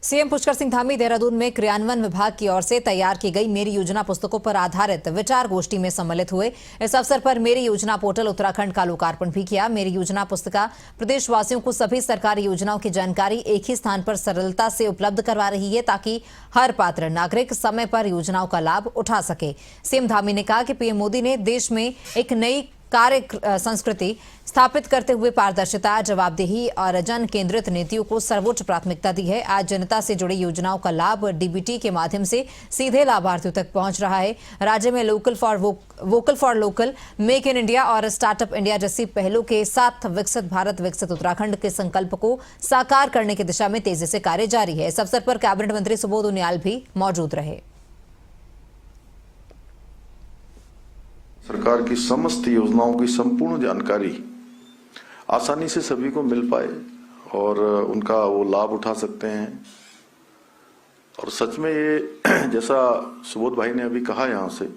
CM Pushkar Singh Dhami Dehradun में क्रियान्वयन विभाग की ओर से तैयार की गई मेरी योजना पुस्तकों पर आधारित विचार गोष्ठी में सम्मिलित हुए। इस अवसर पर मेरी योजना पोर्टल उत्तराखंड का लोकार्पण भी किया। मेरी योजना पुस्तिका प्रदेशवासियों को सभी सरकारी योजनाओं की जानकारी एक ही स्थान पर सरलता से उपलब्ध करवा रही है, ताकि हर पात्र नागरिक समय पर योजनाओं का लाभ उठा सके। सीएम धामी ने कहा कि पीएम मोदी ने देश में एक नई कार्य संस्कृति स्थापित करते हुए पारदर्शिता, जवाबदेही और जन केंद्रित नीतियों को सर्वोच्च प्राथमिकता दी है। आज जनता से जुड़ी योजनाओं का लाभ डीबीटी के माध्यम से सीधे लाभार्थियों तक पहुंच रहा है। राज्य में vocal for local, make in India और स्टार्टअप इंडिया जैसी पहलों के साथ विकसित भारत विकसित उत्तराखंड के संकल्प को साकार करने की दिशा में तेजी से कार्य जारी है। इस अवसर पर कैबिनेट मंत्री सुबोध उनियाल भी मौजूद रहे। सरकार की समस्त योजनाओं की संपूर्ण जानकारी आसानी से सभी को मिल पाए और उनका वो लाभ उठा सकते हैं। और सच में ये जैसा सुबोध भाई ने अभी कहा, यहाँ से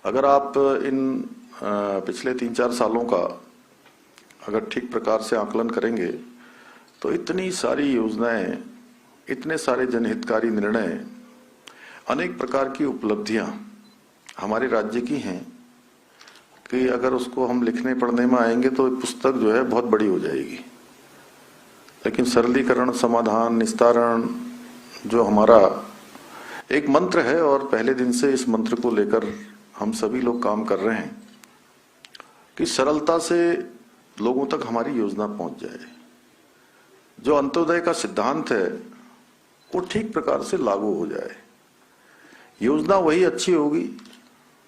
अगर आप इन पिछले 3-4 सालों का अगर ठीक प्रकार से आकलन करेंगे तो इतनी सारी योजनाएं, इतने सारे जनहितकारी निर्णय, अनेक प्रकार की उपलब्धियां हमारे राज्य की हैं कि अगर उसको हम लिखने पढ़ने में आएंगे तो पुस्तक जो है बहुत बड़ी हो जाएगी। लेकिन सरलीकरण, समाधान, निस्तारण जो हमारा एक मंत्र है और पहले दिन से इस मंत्र को लेकर हम सभी लोग काम कर रहे हैं कि सरलता से लोगों तक हमारी योजना पहुंच जाए। जो अंत्योदय का सिद्धांत है वो ठीक प्रकार से लागू हो जाए। योजना वही अच्छी होगी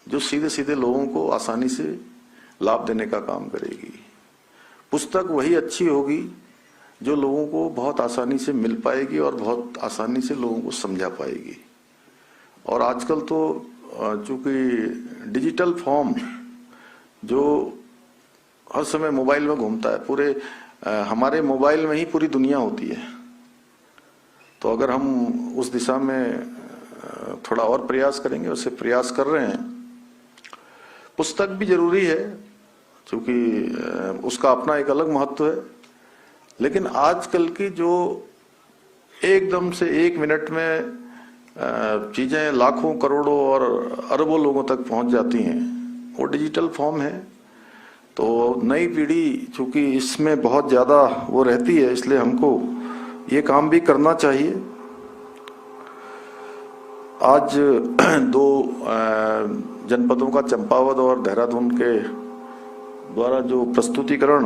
जो सीधे सीधे लोगों को आसानी से लाभ देने का काम करेगी। पुस्तक वही अच्छी होगी जो लोगों को बहुत आसानी से मिल पाएगी और बहुत आसानी से लोगों को समझा पाएगी। और आजकल तो चूंकि डिजिटल फॉर्म जो हर समय मोबाइल में घूमता है, पूरे हमारे मोबाइल में ही पूरी दुनिया होती है। तो अगर हम उस दिशा में थोड़ा और प्रयास करेंगे, उससे प्रयास कर रहे हैं। पुस्तक भी जरूरी है क्योंकि उसका अपना एक अलग महत्व है, लेकिन आजकल की जो एकदम से 1 मिनट में चीजें लाखों, करोड़ों और अरबों लोगों तक पहुंच जाती हैं, वो डिजिटल फॉर्म है। तो नई पीढ़ी चूंकि इसमें बहुत ज्यादा वो रहती है, इसलिए हमको ये काम भी करना चाहिए। आज 2 जनपदों का, चंपावत और देहरादून के द्वारा जो प्रस्तुतिकरण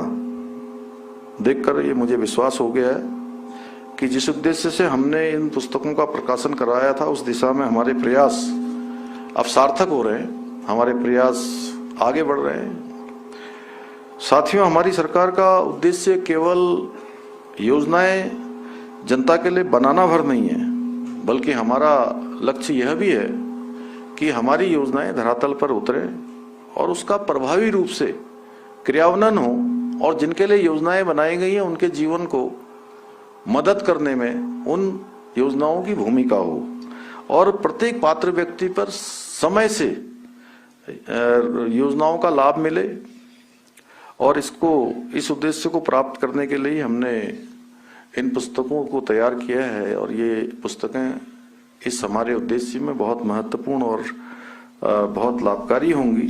देखकर ये मुझे विश्वास हो गया है कि जिस उद्देश्य से हमने इन पुस्तकों का प्रकाशन कराया था, उस दिशा में हमारे प्रयास अब सार्थक हो रहे हैं, हमारे प्रयास आगे बढ़ रहे हैं। साथियों, हमारी सरकार का उद्देश्य केवल योजनाएं जनता के लिए बनाना भर नहीं है, बल्कि हमारा लक्ष्य यह भी है कि हमारी योजनाएं धरातल पर उतरे और उसका प्रभावी रूप से क्रियान्वयन हो और जिनके लिए योजनाएं बनाई गई हैं उनके जीवन को मदद करने में उन योजनाओं की भूमिका हो और प्रत्येक पात्र व्यक्ति पर समय से योजनाओं का लाभ मिले। और इस उद्देश्य को प्राप्त करने के लिए हमने इन पुस्तकों को तैयार किया है और ये पुस्तकें इस हमारे उद्देश्य में बहुत महत्वपूर्ण और बहुत लाभकारी होंगी।